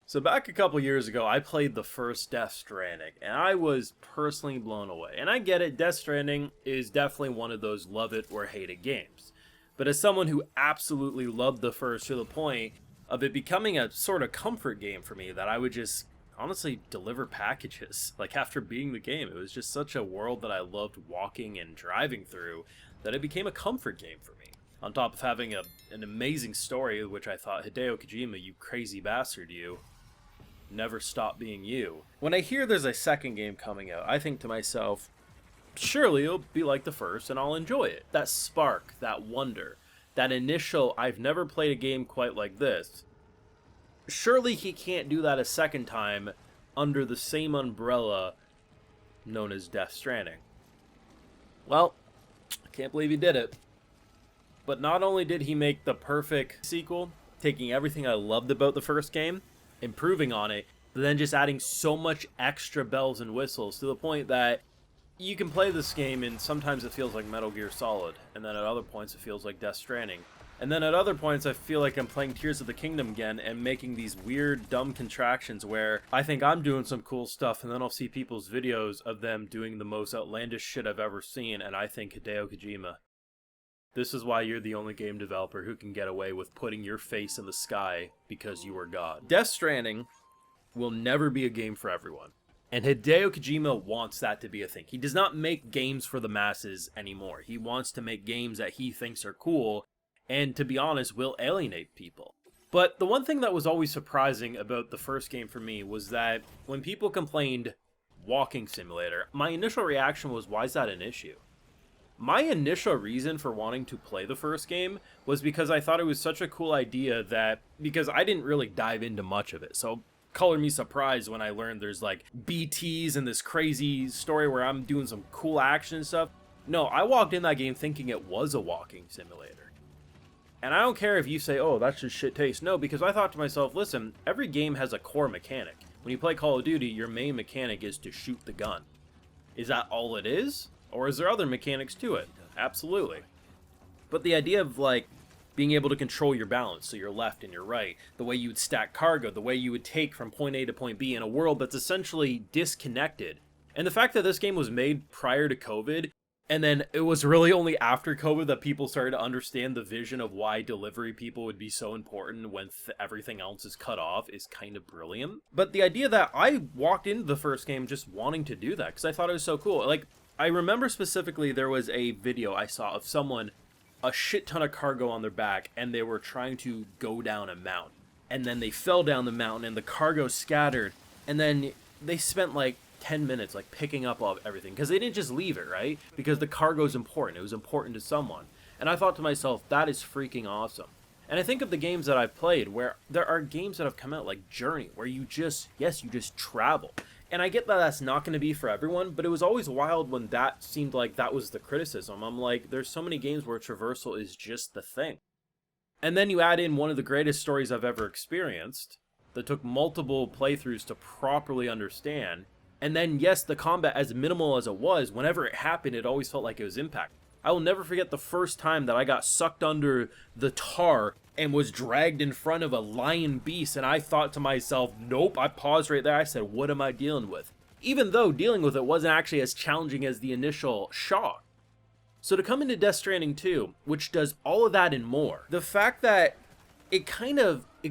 So back a couple years ago, I played the first Death Stranding, and I was personally blown away. And I get it, Death Stranding is definitely one of those love it or hate it games. But as someone who absolutely loved the first to the point of it becoming a sort of comfort game for me, that I would just honestly deliver packages. Like after beating the game, it was just such a world that I loved walking and driving through that it became a comfort game for me. On top of having an amazing story, which I thought, Hideo Kojima, you crazy bastard, you never stop being you. When I hear there's a second game coming out, I think to myself, surely it'll be like the first and I'll enjoy it. That spark, that wonder, that initial, I've never played a game quite like this. Surely he can't do that a second time under the same umbrella known as Death Stranding. Well, I can't believe he did it. But not only did he make the perfect sequel, taking everything I loved about the first game, improving on it, but then just adding so much extra bells and whistles to the point that you can play this game and sometimes it feels like Metal Gear Solid, and then at other points it feels like Death Stranding. And then at other points I feel like I'm playing Tears of the Kingdom again and making these weird, dumb contractions where I think I'm doing some cool stuff and then I'll see people's videos of them doing the most outlandish shit I've ever seen, and I think, Hideo Kojima, this is why you're the only game developer who can get away with putting your face in the sky because you are God. Death Stranding will never be a game for everyone. And Hideo Kojima wants that to be a thing. He does not make games for the masses anymore. He wants to make games that he thinks are cool and, to be honest, will alienate people. But the one thing that was always surprising about the first game for me was that when people complained walking simulator, my initial reaction was, why is that an issue? My initial reason for wanting to play the first game was because I thought it was such a cool idea that, because I didn't really dive into much of it, so color me surprised when I learned there's like BTs and this crazy story where I'm doing some cool action and stuff. No, I walked in that game thinking it was a walking simulator. And I don't care if you say, oh, that's just shit taste. No, because I thought to myself, listen, every game has a core mechanic. When you play Call of Duty, your main mechanic is to shoot the gun. Is that all it is? Or is there other mechanics to it? Absolutely. But the idea of, like, being able to control your balance, so your left and your right, the way you would stack cargo, the way you would take from point A to point B in a world that's essentially disconnected. And the fact that this game was made prior to COVID, and then it was really only after COVID that people started to understand the vision of why delivery people would be so important when everything else is cut off, is kind of brilliant. But the idea that I walked into the first game just wanting to do that, because I thought it was so cool. Like, I remember specifically there was a video I saw of someone, a shit ton of cargo on their back, and they were trying to go down a mountain. And then they fell down the mountain and the cargo scattered, and then they spent like 10 minutes like picking up all everything, because they didn't just leave it, right? Because the cargo's important. It was important to someone. And I thought to myself, that is freaking awesome. And I think of the games that I've played where there are games that have come out like Journey, where you just travel. And I get that that's not going to be for everyone, but it was always wild when that seemed like that was the criticism. I'm like, there's so many games where traversal is just the thing. And then you add in one of the greatest stories I've ever experienced that took multiple playthroughs to properly understand. And then, yes, the combat, as minimal as it was, whenever it happened, it always felt like it was impact. I will never forget the first time that I got sucked under the tar and was dragged in front of a lion beast, and I thought to myself, nope. I paused right there. I said, what am I dealing with? Even though dealing with it wasn't actually as challenging as the initial shock. So to come into Death Stranding 2, which does all of that and more, the fact that it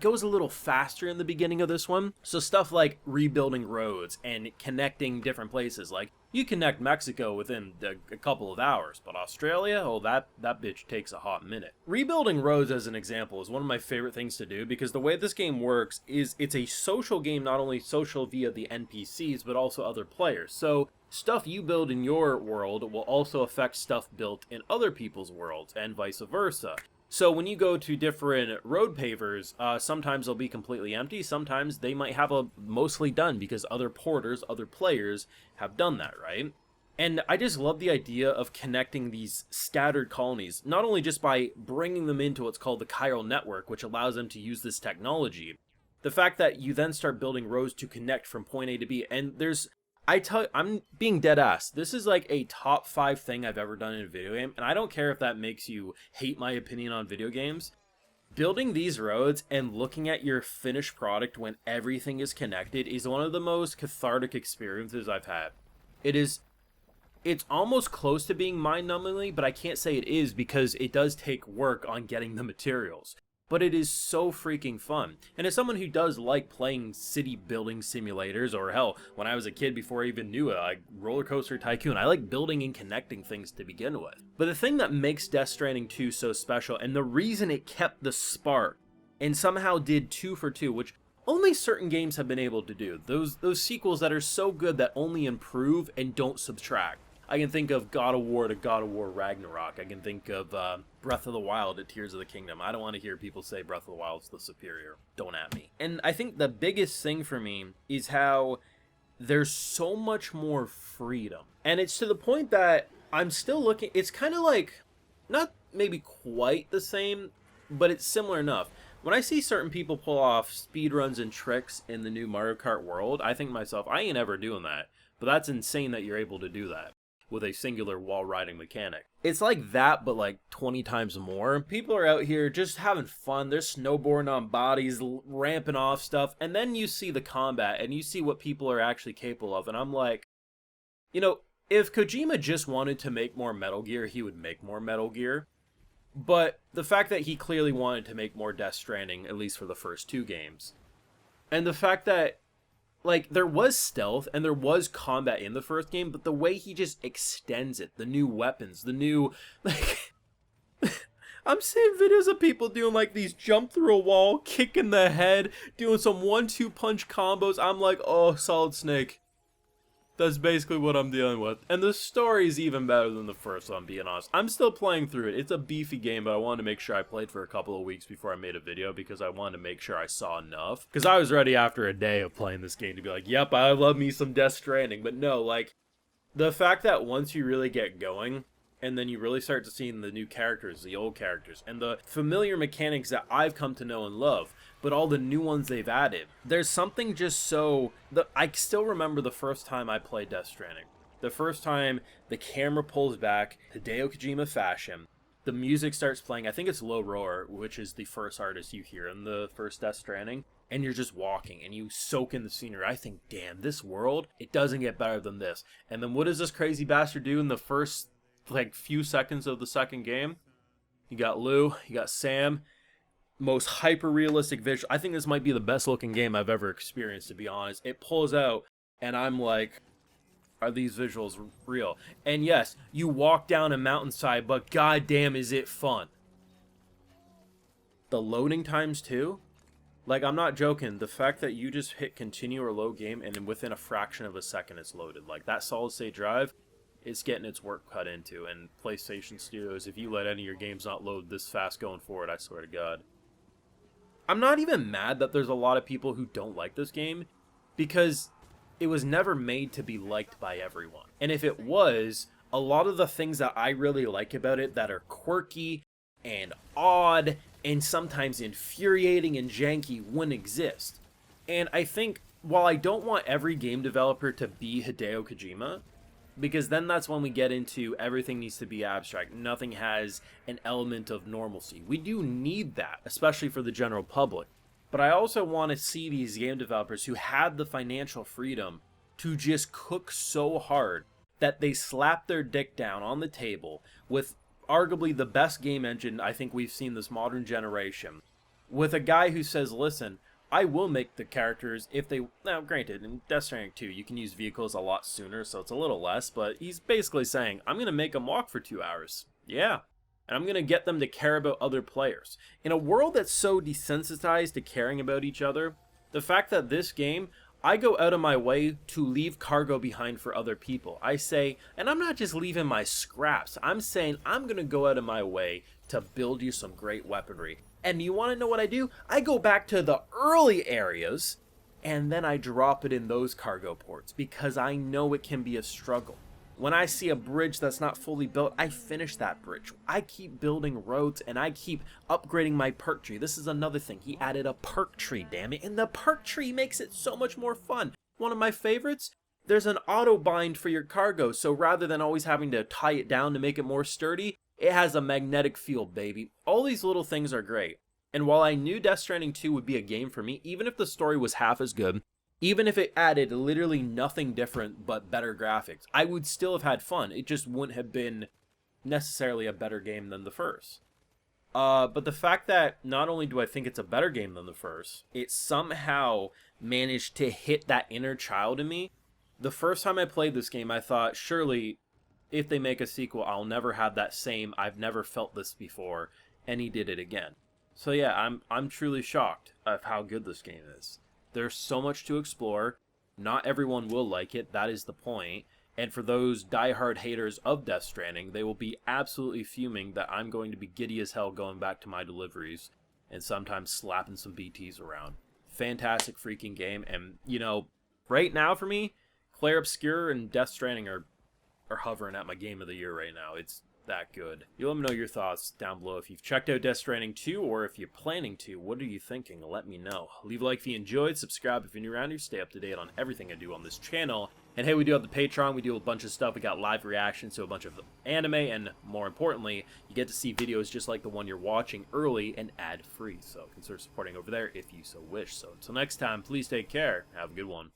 goes a little faster in the beginning of this one. So stuff like rebuilding roads and connecting different places. Like, you connect Mexico within a couple of hours, but Australia, oh, that bitch takes a hot minute. Rebuilding roads, as an example, is one of my favorite things to do, because the way this game works is it's a social game, not only social via the NPCs, but also other players. So stuff you build in your world will also affect stuff built in other people's worlds, and vice versa. So when you go to different road pavers, sometimes they'll be completely empty, sometimes they might have a mostly done because other porters, other players have done that, right? And I just love the idea of connecting these scattered colonies, not only just by bringing them into what's called the chiral network, which allows them to use this technology. The fact that you then start building roads to connect from point A to B, and I'm being dead ass. This is like a top 5 thing I've ever done in a video game, and I don't care if that makes you hate my opinion on video games. Building these roads and looking at your finished product when everything is connected is one of the most cathartic experiences I've had. It is it's almost close to being mind-numbingly, but I can't say it is because it does take work on getting the materials. But it is so freaking fun. And as someone who does like playing city building simulators, or hell, when I was a kid before I even knew it, like Roller Coaster Tycoon, I like building and connecting things to begin with. But the thing that makes Death Stranding 2 so special, and the reason it kept the spark, and somehow did 2 for 2, which only certain games have been able to do, those sequels that are so good that only improve and don't subtract. I can think of God of War to God of War Ragnarok. I can think of Breath of the Wild to Tears of the Kingdom. I don't want to hear people say Breath of the Wild's the superior. Don't at me. And I think the biggest thing for me is how there's so much more freedom. And it's to the point that I'm still looking... It's kind of like, not maybe quite the same, but it's similar enough. When I see certain people pull off speedruns and tricks in the new Mario Kart world, I think to myself, I ain't ever doing that. But that's insane that you're able to do that with a singular wall riding mechanic. It's like that, but like 20 times more. People are out here just having fun. They're snowboarding on bodies, ramping off stuff, and then you see the combat and you see what people are actually capable of, and I'm like, you know, if Kojima just wanted to make more Metal Gear, he would make more Metal Gear. But the fact that he clearly wanted to make more Death Stranding, at least for the first 2 games, and the fact that like, there was stealth and there was combat in the first game, but the way he just extends it, the new weapons, the new, like, I'm seeing videos of people doing, like, these jump through a wall, kick in the head, doing some 1-2 punch combos. I'm like, oh, Solid Snake. That's basically what I'm dealing with. And the story is even better than the first one, being honest. I'm still playing through it. It's a beefy game, but I wanted to make sure I played for a couple of weeks before I made a video because I wanted to make sure I saw enough. Because I was ready after a day of playing this game to be like, yep, I love me some Death Stranding. But no, like, the fact that once you really get going, and then you really start to see the new characters, the old characters, and the familiar mechanics that I've come to know and love, but all the new ones they've added. There's something just so... I still remember the first time I played Death Stranding. The first time the camera pulls back, Hideo Kojima fashion, the music starts playing. I think it's Low Roar, which is the first artist you hear in the first Death Stranding. And you're just walking, and you soak in the scenery. I think, damn, this world, it doesn't get better than this. And then what does this crazy bastard do in the first, like, few seconds of the second game? You got Lou, you got Sam... most hyper-realistic visual. I think this might be the best-looking game I've ever experienced, to be honest. It pulls out, and I'm like, are these visuals real? And yes, you walk down a mountainside, but goddamn is it fun. The loading times, too? Like, I'm not joking. The fact that you just hit continue or load game, and within a fraction of a second it's loaded. Like, that solid-state drive, it's getting its work cut into. And PlayStation Studios, if you let any of your games not load this fast going forward, I swear to God. I'm not even mad that there's a lot of people who don't like this game, because it was never made to be liked by everyone. And if it was, a lot of the things that I really like about it that are quirky and odd and sometimes infuriating and janky wouldn't exist. And I think, while I don't want every game developer to be Hideo Kojima, because then that's when we get into everything needs to be abstract. Nothing has an element of normalcy. We do need that, especially for the general public. But I also want to see these game developers who had the financial freedom to just cook so hard that they slap their dick down on the table with arguably the best game engine I think we've seen this modern generation. With a guy who says, listen, I will make the characters if they... Now, granted, in Death Stranding 2, you can use vehicles a lot sooner, so it's a little less, but he's basically saying, I'm going to make them walk for 2 hours. Yeah. And I'm going to get them to care about other players. In a world that's so desensitized to caring about each other, the fact that this game, I go out of my way to leave cargo behind for other people. I say, and I'm not just leaving my scraps, I'm saying I'm going to go out of my way to build you some great weaponry. And you want to know what I do? I go back to the early areas, and then I drop it in those cargo ports, because I know it can be a struggle. When I see a bridge that's not fully built, I finish that bridge. I keep building roads, and I keep upgrading my perk tree. This is another thing. He added a perk tree, damn it, and the perk tree makes it so much more fun. One of my favorites? There's an auto bind for your cargo, so rather than always having to tie it down to make it more sturdy, it has a magnetic field, baby. All these little things are great. And while I knew Death Stranding 2 would be a game for me, even if the story was half as good, even if it added literally nothing different but better graphics, I would still have had fun. It just wouldn't have been necessarily a better game than the first. But the fact that not only do I think it's a better game than the first, it somehow managed to hit that inner child in me. The first time I played this game, I thought, surely, if they make a sequel, I'll never have that same, I've never felt this before, and he did it again. So yeah, I'm truly shocked of how good this game is. There's so much to explore. Not everyone will like it, that is the point. And for those diehard haters of Death Stranding, they will be absolutely fuming that I'm going to be giddy as hell going back to my deliveries and sometimes slapping some BTs around. Fantastic freaking game. And, you know, right now for me, Claire Obscure and Death Stranding are hovering at my game of the year right now. It's that good. You let me know your thoughts down below. If you've checked out Death Stranding 2 or if you're planning to, what are you thinking? Let me know. Leave a like if you enjoyed, subscribe if you're new around here, stay up to date on everything I do on this channel. And hey, we do have the Patreon, we do a bunch of stuff, we got live reactions to a bunch of anime, and more importantly, you get to see videos just like the one you're watching early and ad-free. So consider supporting over there if you so wish. So until next time, please take care, have a good one.